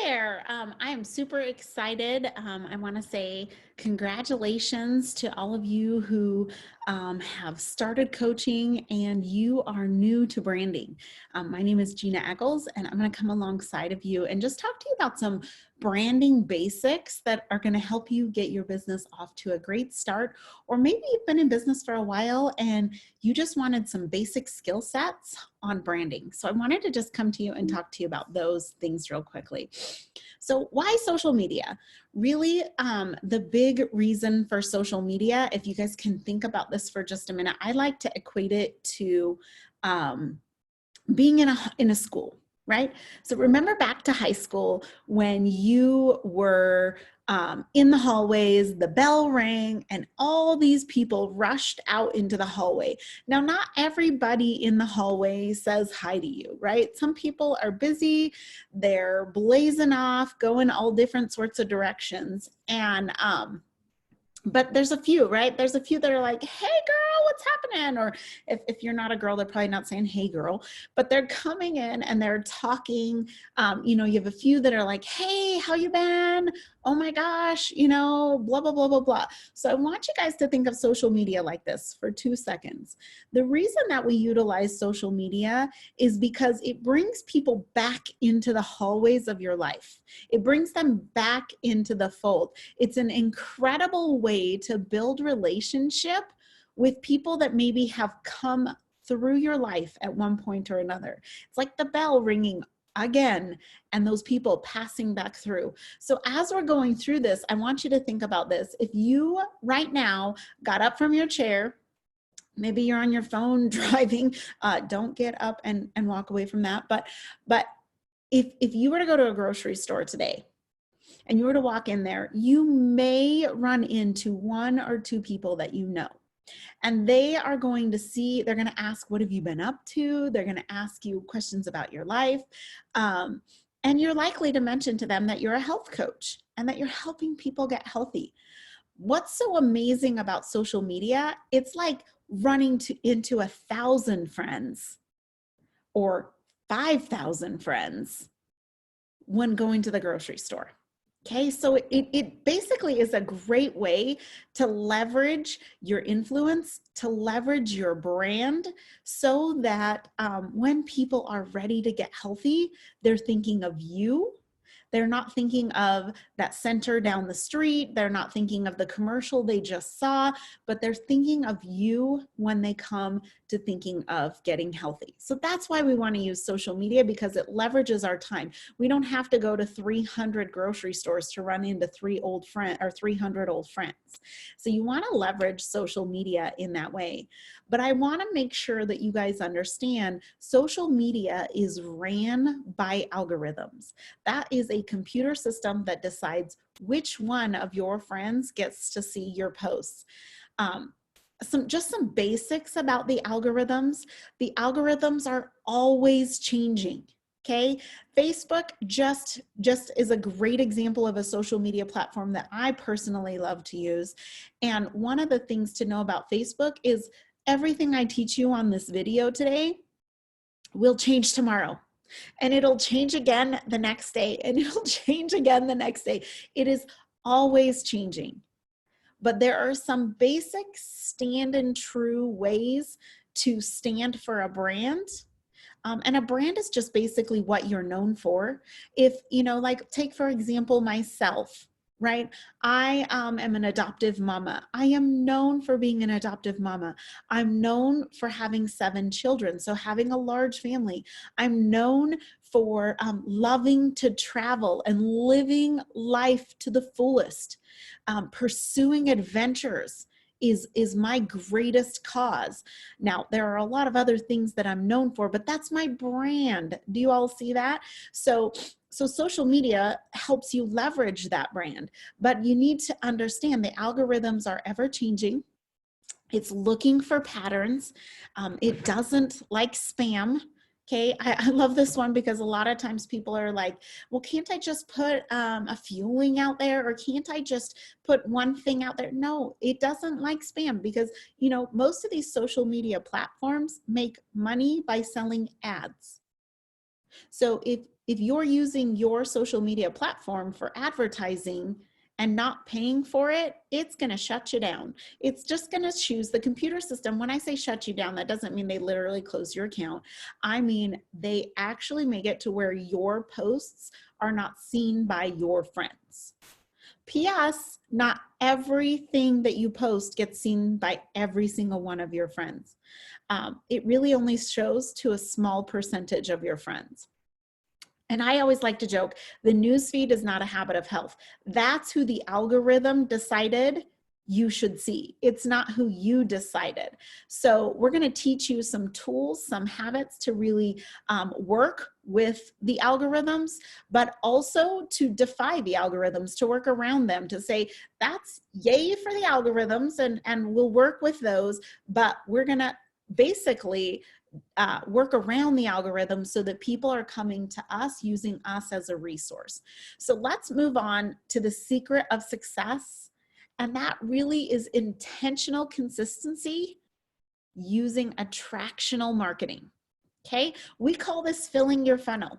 there. I am super excited. I want to say congratulations to all of you who have started coaching and you are new to branding. My name is Gina Echols, and I'm going to come alongside of you and just talk to you about some branding basics that are going to help you get your business off to a great start. Or maybe you've been in business for a while and you just wanted some basic skill sets on branding. So I wanted to just come to you and talk to you about those things real quickly. So why social media? Really, the big reason for social media, if you guys can think about this for just a minute, I like to equate it to being in a school, right? So remember back to high school when you were in the hallways, the bell rang, and all these people rushed out into the hallway. Now, not everybody in the hallway says hi to you, right? Some people are busy, they're blazing off, going all different sorts of directions. But there's a few, right? There's a few that are like, hey girl, what's happening? Or if you're not a girl, they're probably not saying, hey girl, but they're coming in and they're talking. You have a few that are like, hey, how you been? Oh my gosh, blah, blah, blah, blah, blah. So I want you guys to think of social media like this for 2 seconds. The reason that we utilize social media is because it brings people back into the hallways of your life. It brings them back into the fold. It's an incredible way to build relationship with people that maybe have come through your life at one point or another. It's like the bell ringing again and those people passing back through. So as we're going through this, I want you to think about this. If you right now got up from your chair, maybe you're on your phone driving, don't get up and walk away from that. But if you were to go to a grocery store today and you were to walk in there, you may run into 1 or 2 people that you know. And they are going to they're going to ask, what have you been up to? They're going to ask you questions about your life. And you're likely to mention to them that you're a health coach and that you're helping people get healthy. What's so amazing about social media? It's like running into 1,000 friends or 5,000 friends when going to the grocery store. Okay, so it basically is a great way to leverage your influence, to leverage your brand so that when people are ready to get healthy, they're thinking of you. They're not thinking of that center down the street. They're not thinking of the commercial they just saw, but they're thinking of you when they come to thinking of getting healthy. So that's why we want to use social media, because it leverages our time. We don't have to go to 300 grocery stores to run into 300 old friends. So you want to leverage social media in that way. But I want to make sure that you guys understand social media is ran by algorithms. That is a computer system that decides which one of your friends gets to see your posts. Some basics about the algorithms. The algorithms are always changing. Okay, Facebook just is a great example of a social media platform that I personally love to use. And one of the things to know about Facebook is everything I teach you on this video today will change tomorrow. And it'll change again the next day, and it'll change again the next day. It is always changing. But there are some basic stand and true ways to stand for a brand. And a brand is just basically what you're known for. If, like take for example, myself, right? I am an adoptive mama. I am known for being an adoptive mama. I'm known for having 7 children, so having a large family. I'm known for loving to travel and living life to the fullest. Pursuing adventures is my greatest cause. Now, there are a lot of other things that I'm known for, but that's my brand. Do you all see that? So social media helps you leverage that brand, but you need to understand the algorithms are ever changing. It's looking for patterns. It doesn't like spam. Okay, I love this one because a lot of times people are like, well, can't I just put a fueling out there, or can't I just put one thing out there? No, it doesn't like spam because, most of these social media platforms make money by selling ads. So if you're using your social media platform for advertising and not paying for it, it's going to shut you down. It's just going to choose the computer system. When I say shut you down, that doesn't mean they literally close your account. I mean, they actually make it to where your posts are not seen by your friends. P.S. Not everything that you post gets seen by every single one of your friends. It really only shows to a small percentage of your friends. And I always like to joke, the newsfeed is not a habit of health. That's who the algorithm decided you should see. It's not who you decided. So we're going to teach you some tools, some habits to really work with the algorithms, but also to defy the algorithms, to work around them, to say, that's yay for the algorithms, and we'll work with those, but we're going to basically work around the algorithm so that people are coming to us, using us as a resource. So let's move on to the secret of success. And that really is intentional consistency using attractional marketing. Okay, we call this filling your funnel.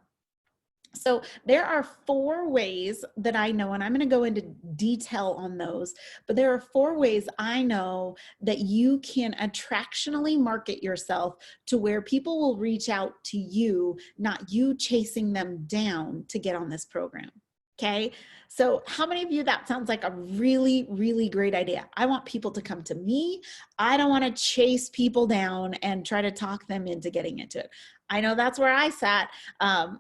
So there are 4 ways that I know, and I'm going to go into detail on those, but there are 4 ways I know that you can attractionally market yourself to where people will reach out to you, not you chasing them down to get on this program. Okay, so how many of you, that sounds like a really, really great idea? I want people to come to me. I don't want to chase people down and try to talk them into getting into it. I know that's where I sat.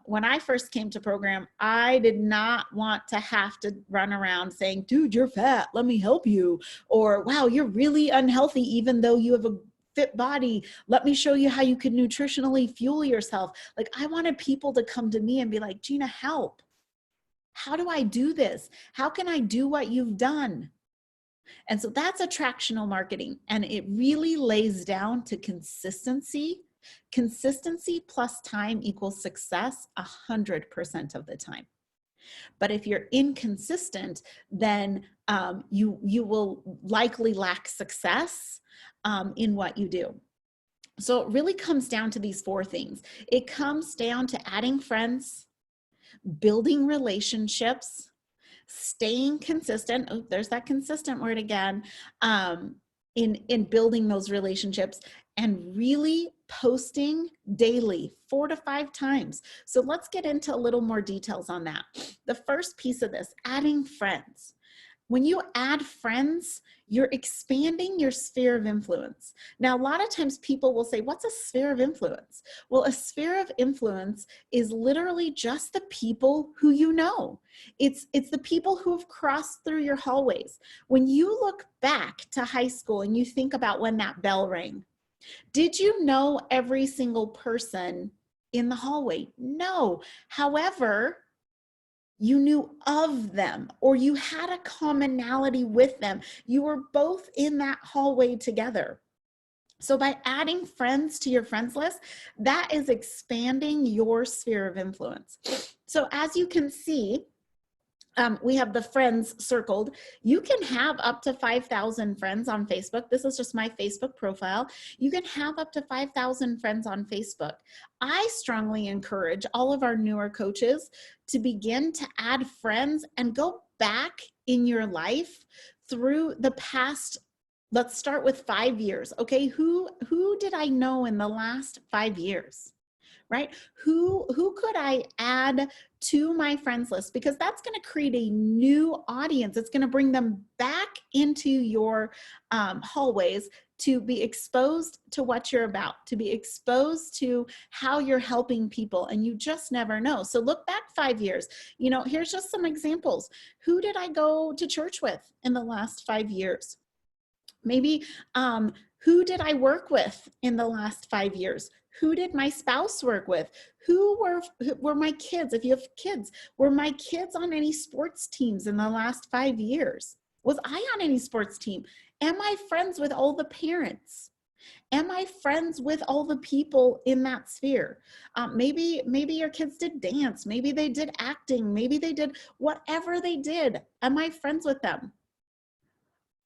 When I first came to program, I did not want to have to run around saying, dude, you're fat, let me help you. Or, wow, you're really unhealthy, even though you have a fit body. Let me show you how you can nutritionally fuel yourself. Like, I wanted people to come to me and be like, Gina, help. How do I do this? How can I do what you've done? And so that's attractional marketing. And it really lays down to consistency. Consistency plus time equals success 100% of the time. But if you're inconsistent, then you will likely lack success in what you do. So it really comes down to these 4 things. It comes down to adding friends, building relationships, staying consistent. Oh, there's that consistent word again. In building those relationships, and really posting daily 4 to 5 times. So let's get into a little more details on that. The first piece of this, adding friends. When you add friends, you're expanding your sphere of influence. Now, a lot of times people will say, what's a sphere of influence? Well, a sphere of influence is literally just the people who you know. It's the people who have crossed through your hallways. When you look back to high school and you think about when that bell rang, did you know every single person in the hallway? No. However, you knew of them, or you had a commonality with them. You were both in that hallway together. So by adding friends to your friends list, that is expanding your sphere of influence. So as you can see, we have the friends circled. You can have up to 5,000 friends on Facebook. This is just my Facebook profile. You can have up to 5,000 friends on Facebook. I strongly encourage all of our newer coaches to begin to add friends and go back in your life through the past. Let's start with 5 years. Okay, who did I know in the last 5 years? Right? Who could I add to my friends list? Because that's going to create a new audience. It's going to bring them back into your hallways to be exposed to what you're about, to be exposed to how you're helping people, and you just never know. So look back 5 years. You know, here's just some examples. Who did I go to church with in the last 5 years? Maybe who did I work with in the last 5 years? Who did my spouse work with? Who were my kids? If you have kids, were my kids on any sports teams in the last 5 years? Was I on any sports team? Am I friends with all the parents? Am I friends with all the people in that sphere? Maybe your kids did dance. Maybe they did acting. Maybe they did whatever they did. Am I friends with them?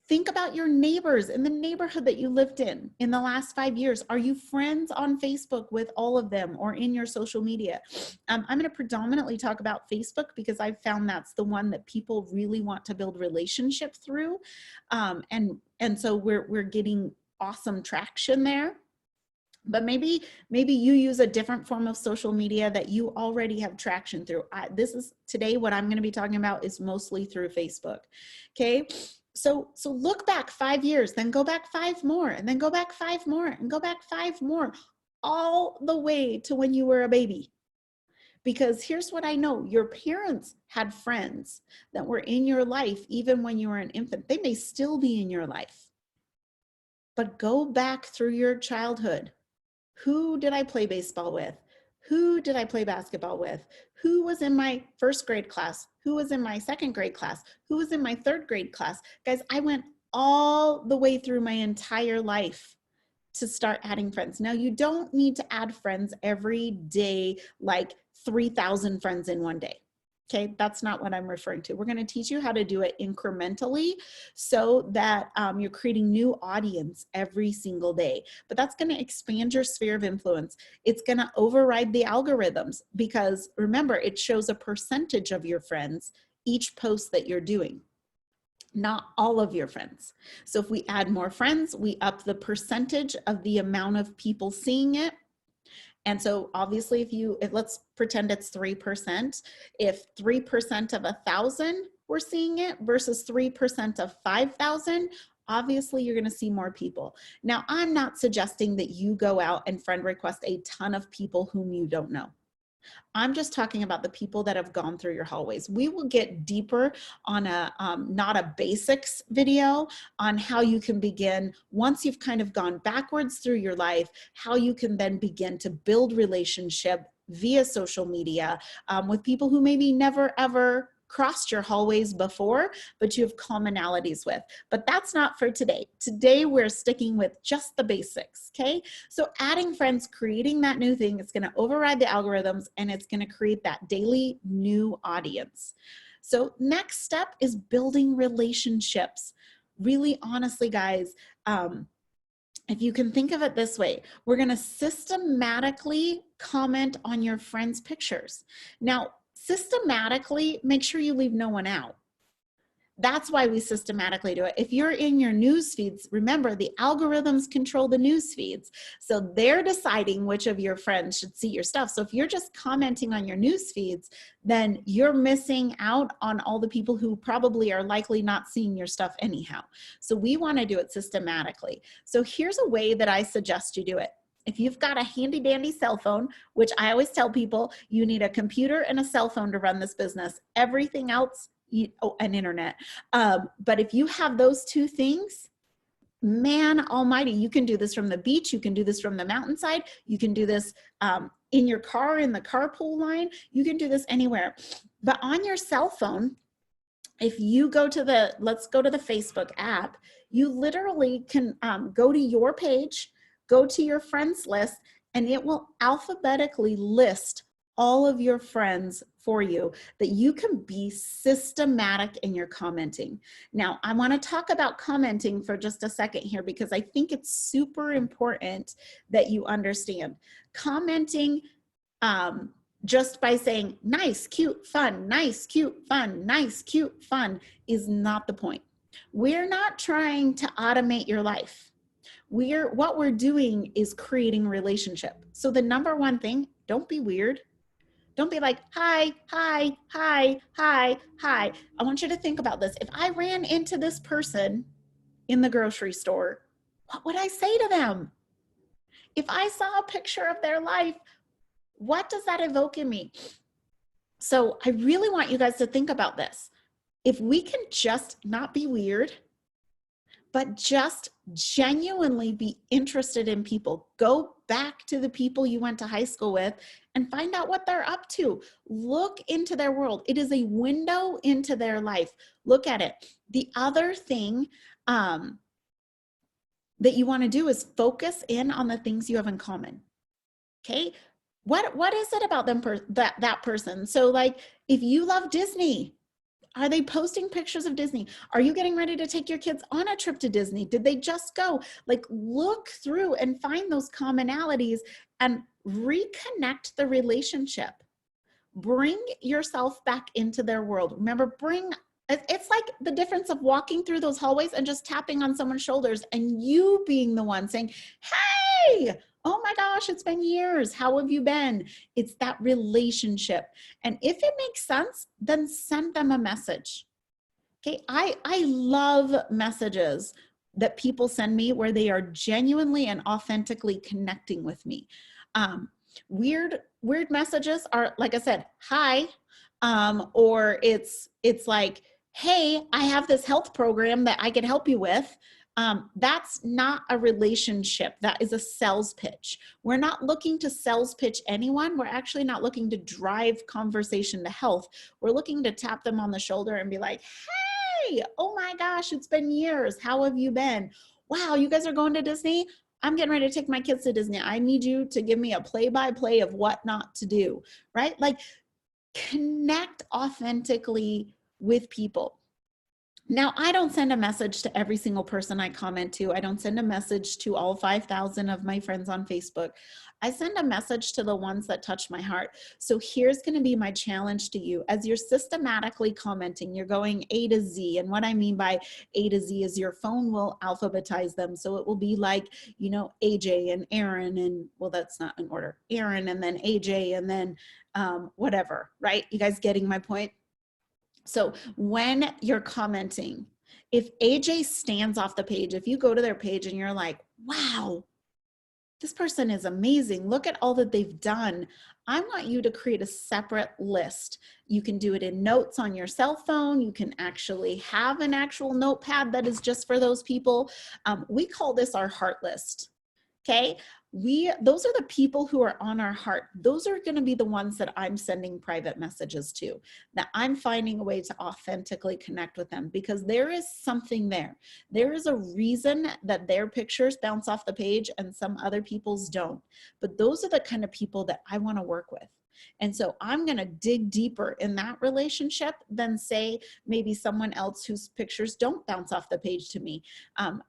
Think about your neighbors in the neighborhood that you lived in the last 5 years. Are you friends on Facebook with all of them or in your social media? I'm going to predominantly talk about Facebook because I've found that's the one that people really want to build relationship through. And so we're getting awesome traction there. But maybe you use a different form of social media that you already have traction through. This is today what I'm going to be talking about is mostly through Facebook. Okay. So look back 5 years, then go back 5 more, and then go back 5 more, and go back 5 more, all the way to when you were a baby. Because here's what I know, your parents had friends that were in your life even when you were an infant. They may still be in your life. But go back through your childhood. Who did I play baseball with? Who did I play basketball with? Who was in my first grade class? Who was in my second grade class? Who was in my third grade class? Guys, I went all the way through my entire life to start adding friends. Now, you don't need to add friends every day, like 3,000 friends in one day. Okay, that's not what I'm referring to. We're going to teach you how to do it incrementally so that you're creating new audience every single day. But that's going to expand your sphere of influence. It's going to override the algorithms because remember, it shows a percentage of your friends each post that you're doing, not all of your friends. So if we add more friends, we up the percentage of the amount of people seeing it. And so obviously if let's pretend it's 3%, if 3% of 1,000 were seeing it versus 3% of 5,000, obviously you're going to see more people. Now, I'm not suggesting that you go out and friend request a ton of people whom you don't know. I'm just talking about the people that have gone through your hallways. We will get deeper on a not a basics video on how you can begin, once you've kind of gone backwards through your life, how you can then begin to build relationship via social media with people who maybe never ever crossed your hallways before, but you have commonalities with. But that's not for today. Today, we're sticking with just the basics, okay? So adding friends, creating that new thing, it's gonna override the algorithms and it's gonna create that daily new audience. So next step is building relationships. Really, honestly, guys, if you can think of it this way, we're gonna systematically comment on your friends' pictures. Now, systematically, make sure you leave no one out. That's why we systematically do it. If you're in your news feeds, remember the algorithms control the news feeds. So they're deciding which of your friends should see your stuff. So if you're just commenting on your news feeds, then you're missing out on all the people who probably are likely not seeing your stuff anyhow. So we want to do it systematically. So here's a way that I suggest you do it. If you've got a handy dandy cell phone, which I always tell people, you need a computer and a cell phone to run this business. Everything else, an internet. But if you have those two things, man almighty, you can do this from the beach. You can do this from the mountainside. You can do this in your car, in the carpool line. You can do this anywhere. But on your cell phone, if you go to let's go to the Facebook app, you literally can go to your page, go to your friends list, and it will alphabetically list all of your friends for you that you can be systematic in your commenting. Now, I want to talk about commenting for just a second here because I think it's super important that you understand. Commenting just by saying nice, cute, fun, nice, cute, fun, nice, cute, fun is not the point. We're not trying to automate your life. What we're doing is creating relationship. So the number one thing, don't be weird. Don't be like, hi, hi, hi, hi, hi. I want you to think about this. If I ran into this person in the grocery store, what would I say to them? If I saw a picture of their life, what does that evoke in me? So I really want you guys to think about this. If we can just not be weird, but just genuinely be interested in people. Go back to the people you went to high school with and find out what they're up to. Look into their world. It is a window into their life. Look at it. The other thing that you want to do is focus in on the things you have in common. Okay? What is it about them that person? So like if you love Disney, Are they posting pictures of Disney? Are you getting ready to take your kids on a trip to Disney? Did they just go? Like, look through and find those commonalities and reconnect the relationship. Bring yourself back into their world. Remember, it's like the difference of walking through those hallways and just tapping on someone's shoulders and you being the one saying, hey, oh my gosh, it's been years. How have you been? It's that relationship. And if it makes sense, then send them a message. Okay, I love messages that people send me where they are genuinely and authentically connecting with me. Weird messages are, like I said, hi, or it's like, hey, I have this health program that I can help you with. That's not a relationship. That is a sales pitch. We're not looking to sales pitch anyone. We're actually not looking to drive conversation to health. We're looking to tap them on the shoulder and be like, hey, oh my gosh, it's been years. How have you been? Wow, you guys are going to Disney? I'm getting ready to take my kids to Disney. I need you to give me a play-by-play of what not to do, right? Like, connect authentically with people. Now, I don't send a message to every single person I comment to. I don't send a message to all 5,000 of my friends on Facebook. I send a message to the ones that touch my heart. So here's going to be my challenge to you. As you're systematically commenting, you're going A to Z. And what I mean by A to Z is your phone will alphabetize them. So it will be like, you know, AJ and Aaron and, well, that's not in order. Aaron and then AJ and then whatever, right? You guys getting my point? So when you're commenting, if AJ stands off the page, if you go to their page and you're like, wow, this person is amazing. Look at all that they've done. I want you to create a separate list. You can do it in notes on your cell phone. You can actually have an actual notepad that is just for those people. We call this our heart list. Okay, those are the people who are on our heart. Those are going to be the ones that I'm sending private messages to, that I'm finding a way to authentically connect with them, because there is something there. There is a reason that their pictures bounce off the page and some other people's don't. But those are the kind of people that I want to work with. And so I'm going to dig deeper in that relationship than, say, maybe someone else whose pictures don't bounce off the page to me.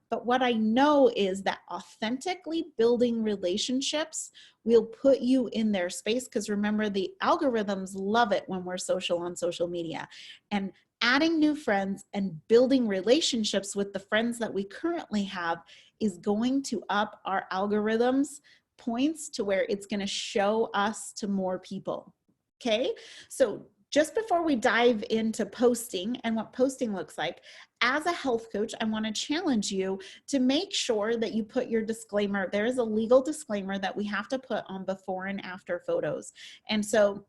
But what I know is that authentically building relationships will put you in their space, because remember, the algorithms love it when we're social on social media. And adding new friends and building relationships with the friends that we currently have is going to up our algorithms points to where it's going to show us to more people. Okay, so just before we dive into posting and what posting looks like, as a health coach, I want to challenge you to make sure that you put your disclaimer. There is a legal disclaimer that we have to put on before and after photos. And so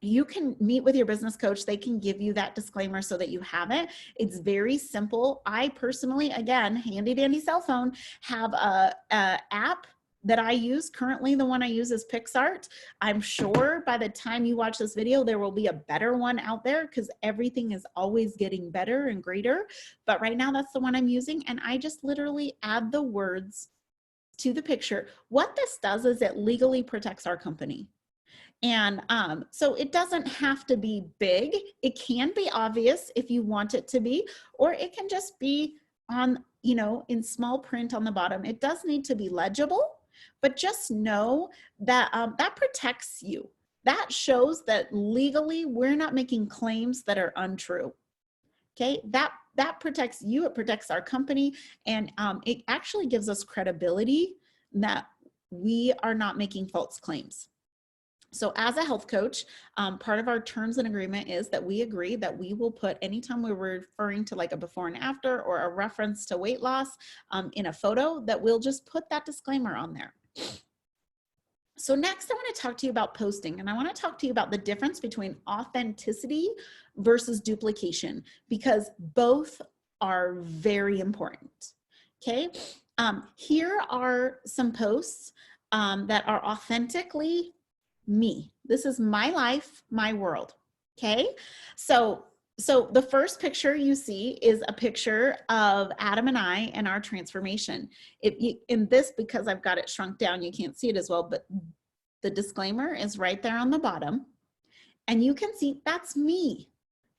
you can meet with your business coach. They can give you that disclaimer so that you have it. It's very simple. I personally, again, handy dandy cell phone, have a app that I use. Currently, the one I use is PixArt. I'm sure by the time you watch this video, there will be a better one out there, because everything is always getting better and greater. But right now, that's the one I'm using. And I just literally add the words to the picture. What this does is it legally protects our company. And so it doesn't have to be big. It can be obvious if you want it to be, or it can just be on, you know, in small print on the bottom. It does need to be legible, but just know that that protects you. That shows that legally we're not making claims that are untrue. Okay, that protects you. It protects our company, and it actually gives us credibility that we are not making false claims. So as a health coach, part of our terms and agreement is that we agree that we will put, anytime we're referring to like a before and after or a reference to weight loss in a photo, that we'll just put that disclaimer on there. So next I want to talk to you about posting, and I want to talk to you about the difference between authenticity versus duplication, because both are very important. Okay, here are some posts that are authentically me. This is my life, my world. Okay, so the first picture you see is a picture of Adam and I and our transformation. In this, because I've got it shrunk down, you can't see it as well, but the disclaimer is right there on the bottom. And you can see that's me.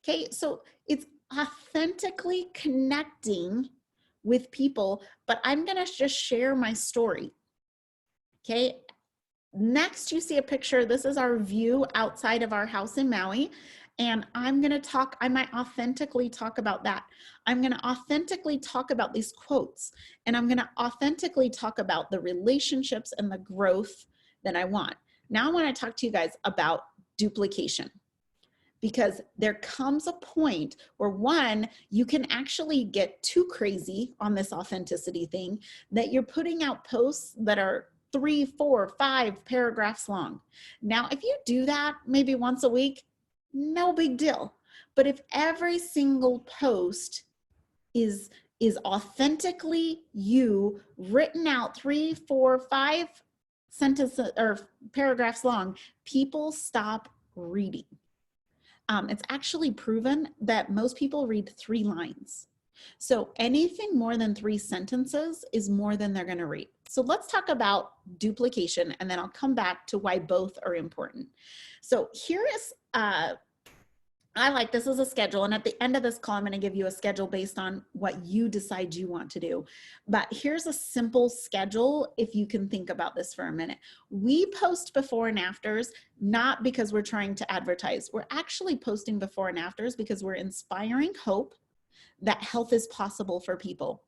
Okay, so it's authentically connecting with people, but I'm gonna just share my story. Okay, next you see a picture. This is our view outside of our house in Maui. And I'm gonna talk, I might authentically talk about that. I'm gonna authentically talk about these quotes, and I'm gonna authentically talk about the relationships and the growth that I want. Now I wanna talk to you guys about duplication, because there comes a point where, one, you can actually get too crazy on this authenticity thing, that you're putting out posts that are 3, 4, 5 paragraphs long. Now, if you do that maybe once a week, no big deal. But if every single post is authentically you, written out 3, 4, 5 sentences or paragraphs long, people stop reading. It's actually proven that most people read 3 lines. So anything more than 3 sentences is more than they're going to read. So let's talk about duplication, and then I'll come back to why both are important. So here is, I like, this is a schedule, and at the end of this call, I'm going to give you a schedule based on what you decide you want to do. But here's a simple schedule if you can think about this for a minute. We post before and afters, not because we're trying to advertise. We're actually posting before and afters because we're inspiring hope that health is possible for people.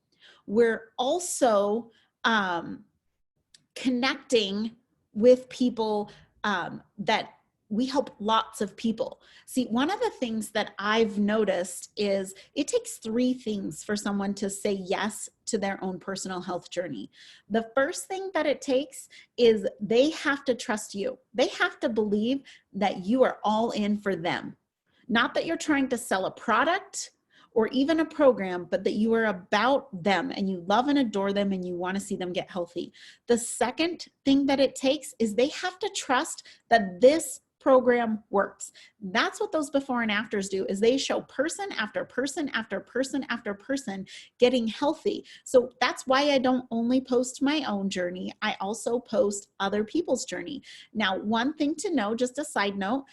We're also connecting with people that we help lots of people. See, one of the things that I've noticed is it takes 3 things for someone to say yes to their own personal health journey. The first thing that it takes is they have to trust you. They have to believe that you are all in for them. Not that you're trying to sell a product or even a program, but that you are about them and you love and adore them and you want to see them get healthy. The second thing that it takes is they have to trust that this program works. That's what those before and afters do, is they show person after person after person after person getting healthy. So that's why I don't only post my own journey, I also post other people's journey. Now, one thing to know, just a side note,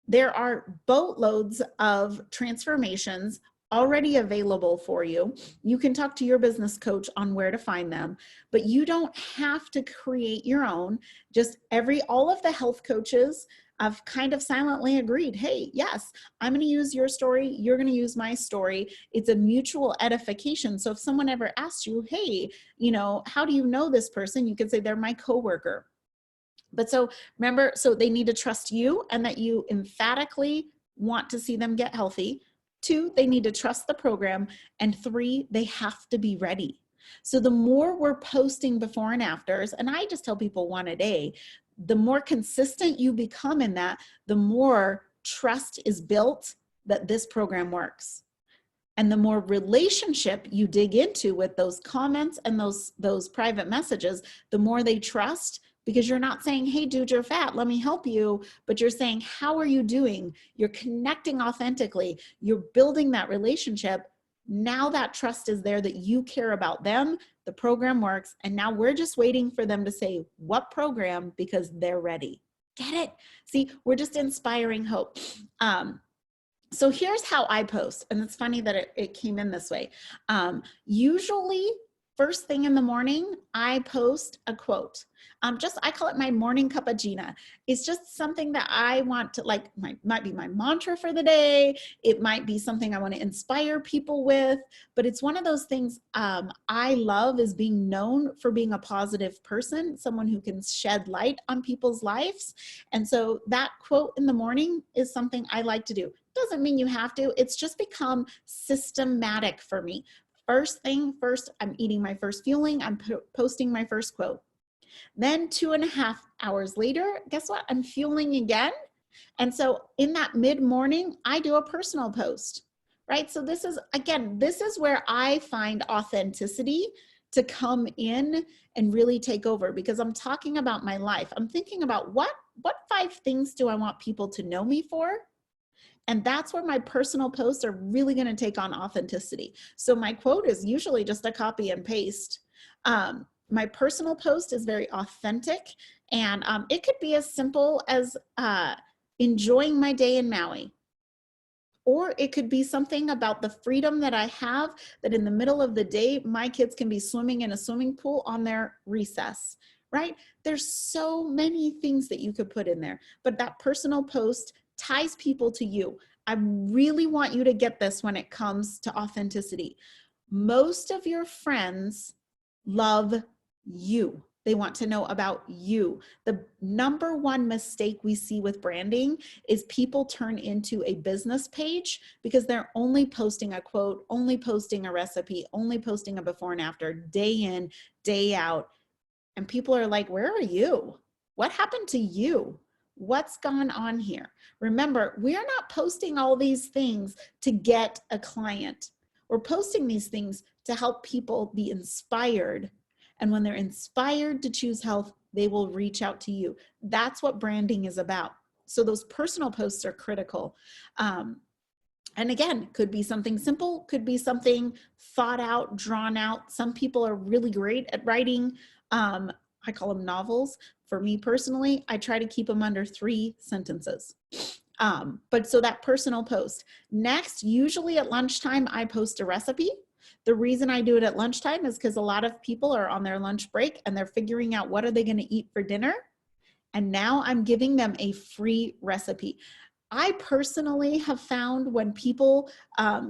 there are boatloads of transformations already available for you. You can talk to your business coach on where to find them, but you don't have to create your own. Just all of the health coaches have kind of silently agreed, hey, yes, I'm going to use your story, you're going to use my story. It's a mutual edification. So if someone ever asks you, hey, how do you know this person? You could say they're my coworker. But so remember, so they need to trust you and that you emphatically want to see them get healthy. 2, they need to trust the program. And 3, they have to be ready. So the more we're posting before and afters, and I just tell people 1 a day, the more consistent you become in that, the more trust is built that this program works. And the more relationship you dig into with those comments and those private messages, the more they trust, because you're not saying, hey, dude, you're fat, let me help you, but you're saying, how are you doing? You're connecting authentically. You're building that relationship. Now that trust is there that you care about them, the program works, and now we're just waiting for them to say what program, because they're ready. Get it? See, we're just inspiring hope. So here's how I post, and it's funny that it came in this way. Usually, first thing in the morning, I post a quote. I call it my morning cup of Gina. It's just something that I want to, might be my mantra for the day. It might be something I want to inspire people with, but it's one of those things I love, is being known for being a positive person, someone who can shed light on people's lives. And so that quote in the morning is something I like to do. Doesn't mean you have to. It's just become systematic for me. First thing first, I'm eating my first fueling, I'm posting my first quote. Then 2.5 hours later, guess what? I'm fueling again. And so in that mid-morning, I do a personal post, right? So this is, again, this is where I find authenticity to come in and really take over, because I'm talking about my life. I'm thinking about what 5 things do I want people to know me for? And that's where my personal posts are really going to take on authenticity. So my quote is usually just a copy and paste. My personal post is very authentic, and it could be as simple as enjoying my day in Maui. Or it could be something about the freedom that I have, that in the middle of the day, my kids can be swimming in a swimming pool on their recess, right? There's so many things that you could put in there, but that personal post ties people to you. I really want you to get this when it comes to authenticity. Most of your friends love you. They want to know about you. The number one mistake we see with branding is people turn into a business page because they're only posting a quote, only posting a recipe, only posting a before and after, day in, day out. And people are like, where are you? What happened to you? What's gone on here? Remember, we're not posting all these things to get a client. We're posting these things to help people be inspired. And when they're inspired to choose health, they will reach out to you. That's what branding is about. So those personal posts are critical. And again, could be something simple, could be something thought out, drawn out. Some people are really great at writing, I call them novels. For me personally, I try to keep them under 3 sentences. But so that personal post. Next, usually at lunchtime, I post a recipe. The reason I do it at lunchtime is because a lot of people are on their lunch break and they're figuring out what are they going to eat for dinner. And now I'm giving them a free recipe. I personally have found when people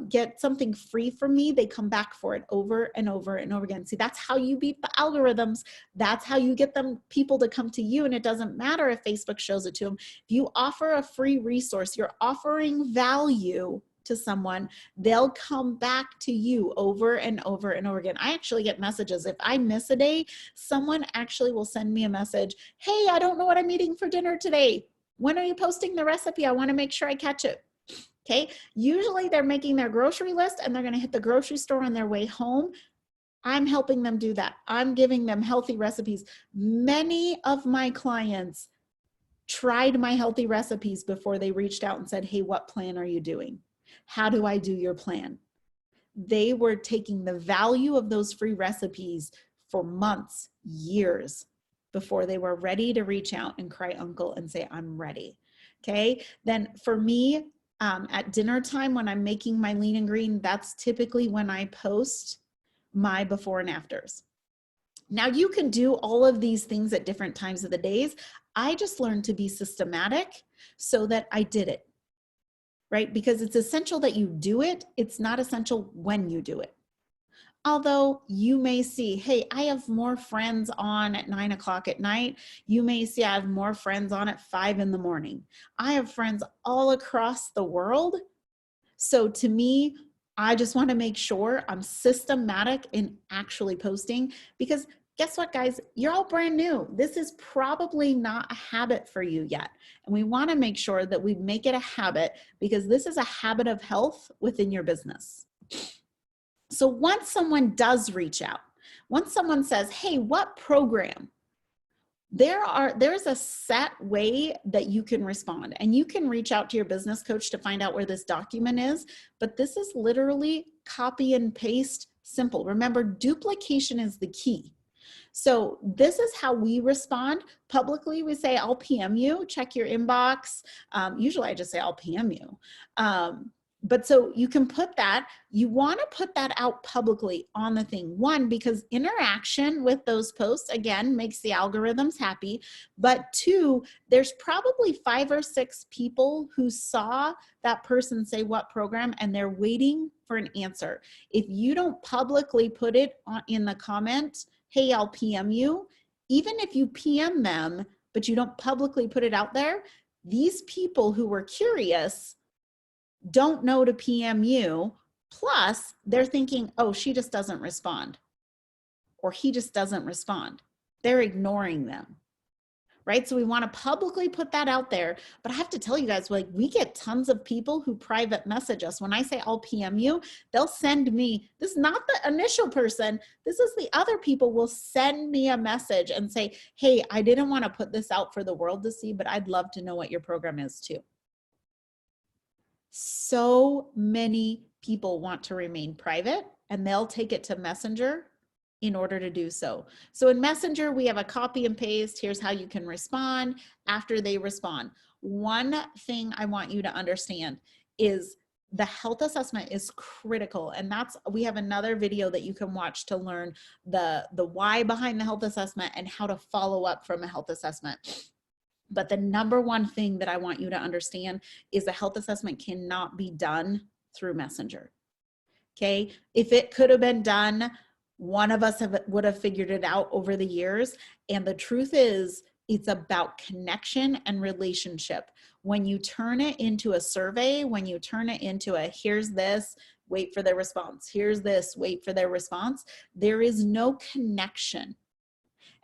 get something free from me, they come back for it over and over and over again. See, that's how you beat the algorithms. That's how you get people to come to you. And it doesn't matter if Facebook shows it to them. If you offer a free resource, you're offering value to someone, they'll come back to you over and over and over again. I actually get messages. If I miss a day, someone actually will send me a message. Hey, I don't know what I'm eating for dinner today. When are you posting the recipe? I want to make sure I catch it. Okay. Usually they're making their grocery list and they're going to hit the grocery store on their way home. I'm helping them do that. I'm giving them healthy recipes. Many of my clients tried my healthy recipes before they reached out and said, hey, what plan are you doing? How do I do your plan? They were taking the value of those free recipes for months, years, before they were ready to reach out and cry uncle and say, I'm ready. Okay. Then for me, at dinner time, when I'm making my lean and green, that's typically when I post my before and afters. Now you can do all of these things at different times of the days. I just learned to be systematic so that I did it, right? Because it's essential that you do it. It's not essential when you do it. Although you may see, hey, I have more friends on at 9 o'clock at night. You may see I have more friends on at 5 in the morning. I have friends all across the world. So to me, I just want to make sure I'm systematic in actually posting, because guess what, guys? You're all brand new. This is probably not a habit for you yet. And we want to make sure that we make it a habit, because this is a habit of health within your business. So once someone does reach out, once someone says, hey, what program? There's a set way that you can respond, and you can reach out to your business coach to find out where this document is, but this is literally copy and paste simple. Remember, duplication is the key. So this is how we respond. Publicly, we say, I'll PM you, check your inbox. Usually I just say, I'll PM you. But so you can put that, you want to put that out publicly on the thing. One, because interaction with those posts, again, makes the algorithms happy. But 2, there's probably 5 or 6 people who saw that person say what program, and they're waiting for an answer. If you don't publicly put it in the comment, hey, I'll PM you, even if you PM them, but you don't publicly put it out there, these people who were curious don't know to PM you. Plus, they're thinking, oh, she just doesn't respond, or he just doesn't respond. They're ignoring them, right? So we want to publicly put that out there. But I have to tell you guys, like, we get tons of people who private message us. When I say I'll PM you, they'll send me, this is not the initial person, this is the other people will send me a message and say, hey, I didn't want to put this out for the world to see, but I'd love to know what your program is too. So many people want to remain private, and they'll take it to Messenger in order to do so. So in Messenger, we have a copy and paste. Here's how you can respond after they respond. One thing I want you to understand is the health assessment is critical. And we have another video that you can watch to learn the why behind the health assessment and how to follow up from a health assessment. But the number one thing that I want you to understand is the health assessment cannot be done through Messenger. Okay. If it could have been done, one of us would have figured it out over the years. And the truth is, it's about connection and relationship. When you turn it into a survey, when you turn it into a here's this, wait for their response, here's this, wait for their response, there is no connection.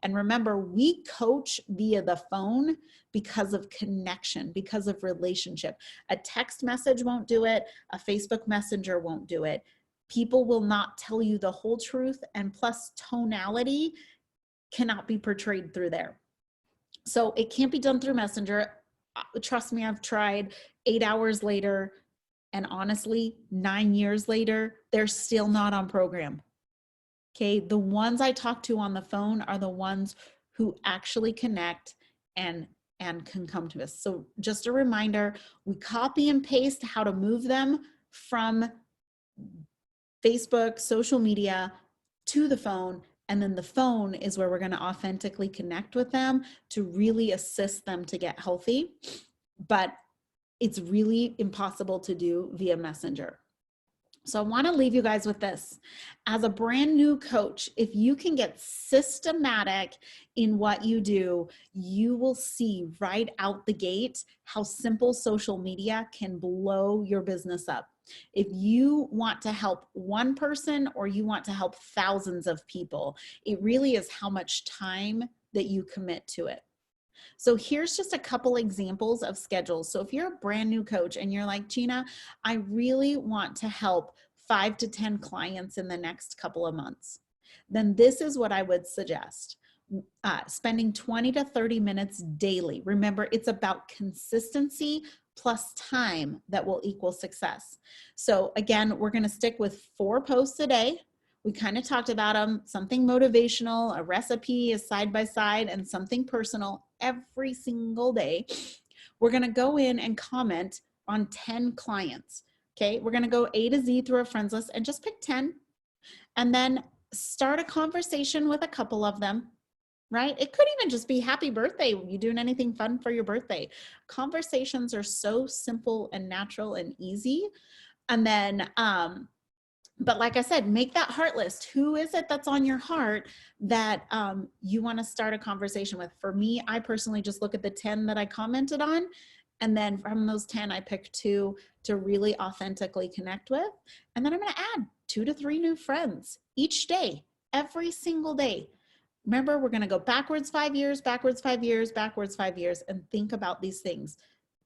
And remember, we coach via the phone because of connection, because of relationship. A text message won't do it. A Facebook Messenger won't do it. People will not tell you the whole truth, and plus tonality cannot be portrayed through there. So it can't be done through Messenger. Trust me, I've tried. 8 hours later, and honestly, 9 years later, they're still not on program. Okay, the ones I talk to on the phone are the ones who actually connect and can come to us. So just a reminder, we copy and paste how to move them from Facebook, social media to the phone. And then the phone is where we're going to authentically connect with them to really assist them to get healthy. But it's really impossible to do via Messenger. So I want to leave you guys with this. As a brand new coach, if you can get systematic in what you do, you will see right out the gate how simple social media can blow your business up. If you want to help one person or you want to help thousands of people, it really is how much time that you commit to it. So here's just a couple examples of schedules. So if you're a brand new coach and you're like, Gina, I really want to help 5 to 10 clients in the next couple of months, then this is what I would suggest. Spending 20 to 30 minutes daily. Remember, it's about consistency plus time that will equal success. So again, we're going to stick with 4 posts a day. We kind of talked about them, something motivational, a recipe, a side-by-side, and something personal every single day. We're going to go in and comment on 10 clients. Okay, we're going to go A to Z through our friends list and just pick 10 and then start a conversation with a couple of them, right? It could even just be happy birthday. You doing anything fun for your birthday? Conversations are so simple and natural and easy. And then, but like I said, make that heart list. Who is it that's on your heart that you want to start a conversation with? For me, I personally just look at the 10 that I commented on. And then from those 10, I pick 2 to really authentically connect with. And then I'm going to add 2 to 3 new friends each day, every single day. Remember, we're going to go backwards 5 years, backwards 5 years, backwards 5 years, and think about these things.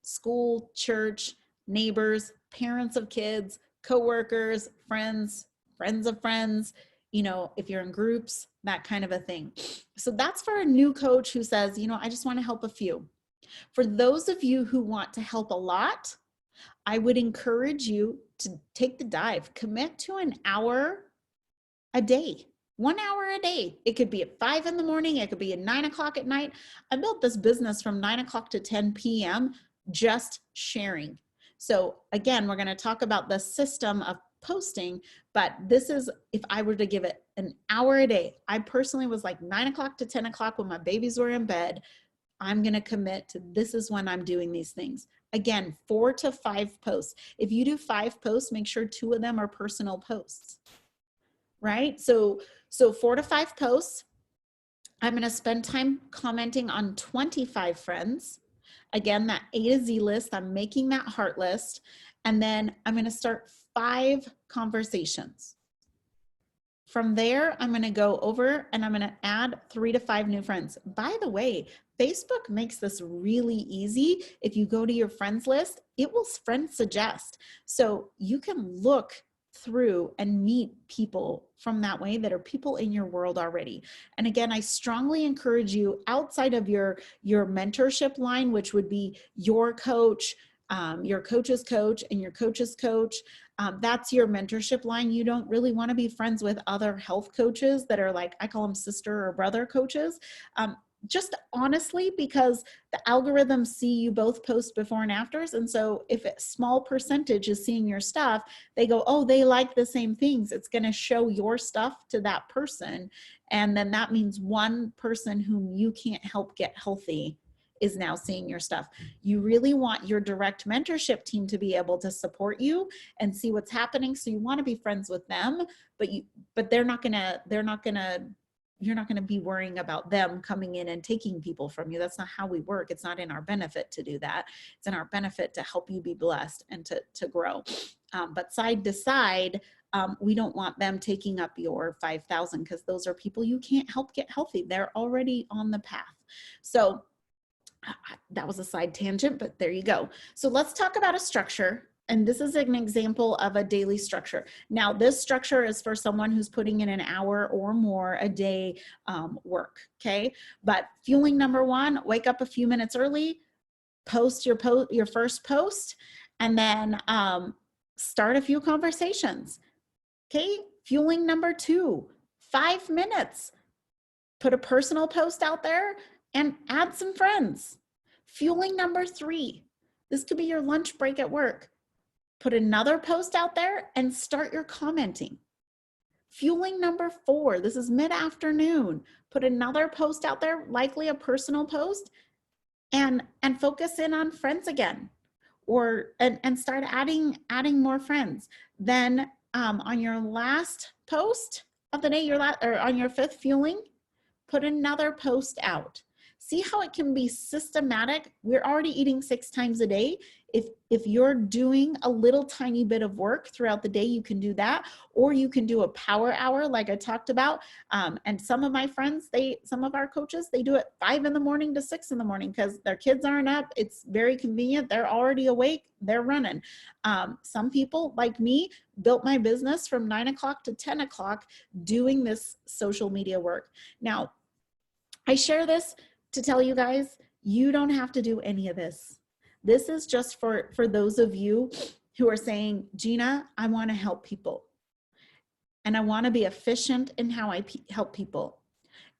School, church, neighbors, parents of kids, coworkers, friends, friends of friends, you know, if you're in groups, that kind of a thing. So that's for a new coach who says, you know, I just want to help a few. For those of you who want to help a lot, I would encourage you to take the dive, commit to an hour a day. 1 hour a day. It could be at 5 in the morning. It could be at 9 o'clock at night. I built this business from 9 o'clock to 10 p.m. just sharing. So again, we're going to talk about the system of posting, but this is, if I were to give it an hour a day, I personally was like 9 o'clock to 10 o'clock when my babies were in bed. I'm going to commit to this is when I'm doing these things. Again, 4 to 5 posts. If you do 5 posts, make sure 2 of them are personal posts, right? So 4 to 5 posts. I'm going to spend time commenting on 25 friends. Again, that A to Z list, I'm making that heart list. And then I'm going to start 5 conversations. From there, I'm going to go over and I'm going to add 3 to 5 new friends. By the way, Facebook makes this really easy. If you go to your friends list, it will friend suggest. So you can look through and meet people from that way that are people in your world already. And again, I strongly encourage you outside of your mentorship line, which would be your coach, your coach's coach and your coach's coach. That's your mentorship line. You don't really want to be friends with other health coaches that are like, I call them sister or brother coaches. just honestly, because the algorithms see you both post before and afters. And so if a small percentage is seeing your stuff, they go, oh, they like the same things. It's going to show your stuff to that person. And then that means one person whom you can't help get healthy is now seeing your stuff. You really want your direct mentorship team to be able to support you and see what's happening. So you want to be friends with them, but you're not going to be worrying about them coming in and taking people from you. That's not how we work. It's not in our benefit to do that. It's in our benefit to help you be blessed and to grow. But side to side, we don't want them taking up your 5,000 because those are people you can't help get healthy. They're already on the path. So that was a side tangent, but there you go. So let's talk about a structure. And this is an example of a daily structure. Now, this structure is for someone who's putting in an hour or more a day work, okay? But fueling number one, wake up a few minutes early, post your first post, and then start a few conversations, okay? Fueling number two, 5 minutes. Put a personal post out there and add some friends. Fueling number three, this could be your lunch break at work. Put another post out there and start your commenting. Fueling number four, this is mid-afternoon. Put another post out there, likely a personal post, and focus in on friends again, and start adding more friends. Then on your last post of the day, or on your fifth fueling, put another post out. See how it can be systematic. We're already eating 6 times a day. If you're doing a little tiny bit of work throughout the day, you can do that, or you can do a power hour like I talked about. And some of my friends, some of our coaches, they do it 5 in the morning to 6 in the morning because their kids aren't up. It's very convenient. They're already awake. They're running. Some people like me built my business from 9 o'clock to 10 o'clock doing this social media work. Now, I share this to tell you guys, you don't have to do any of this. This is just for those of you who are saying, Gina, I want to help people. And I want to be efficient in how I help people.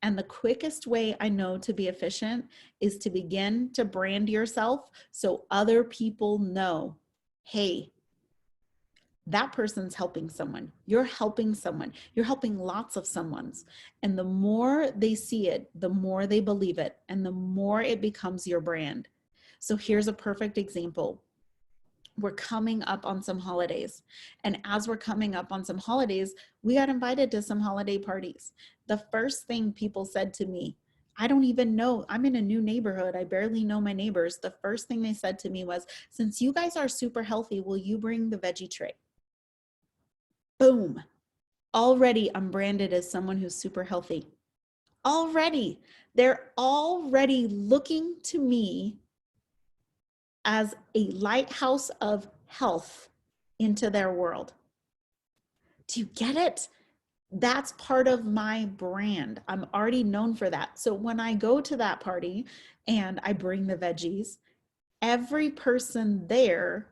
And the quickest way I know to be efficient is to begin to brand yourself so other people know, hey, that person's helping someone. You're helping someone. You're helping lots of someone's. And the more they see it, the more they believe it, and the more it becomes your brand. So here's a perfect example. We're coming up on some holidays. And as we're coming up on some holidays, we got invited to some holiday parties. The first thing people said to me, I don't even know, I'm in a new neighborhood. I barely know my neighbors. The first thing they said to me was, since you guys are super healthy, will you bring the veggie tray? Boom. Already I'm branded as someone who's super healthy. Already. They're already looking to me as a lighthouse of health into their world. Do you get it? That's part of my brand. I'm already known for that. So when I go to that party and I bring the veggies, every person there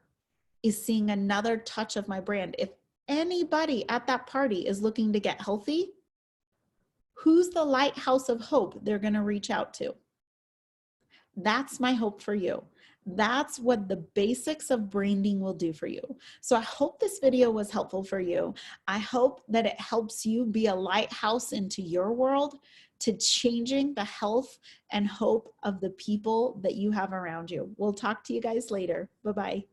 is seeing another touch of my brand. If anybody at that party is looking to get healthy, who's the lighthouse of hope they're going to reach out to? That's my hope for you. That's what the basics of branding will do for you. So I hope this video was helpful for you. I hope that it helps you be a lighthouse into your world to changing the health and hope of the people that you have around you. We'll talk to you guys later. Bye-bye.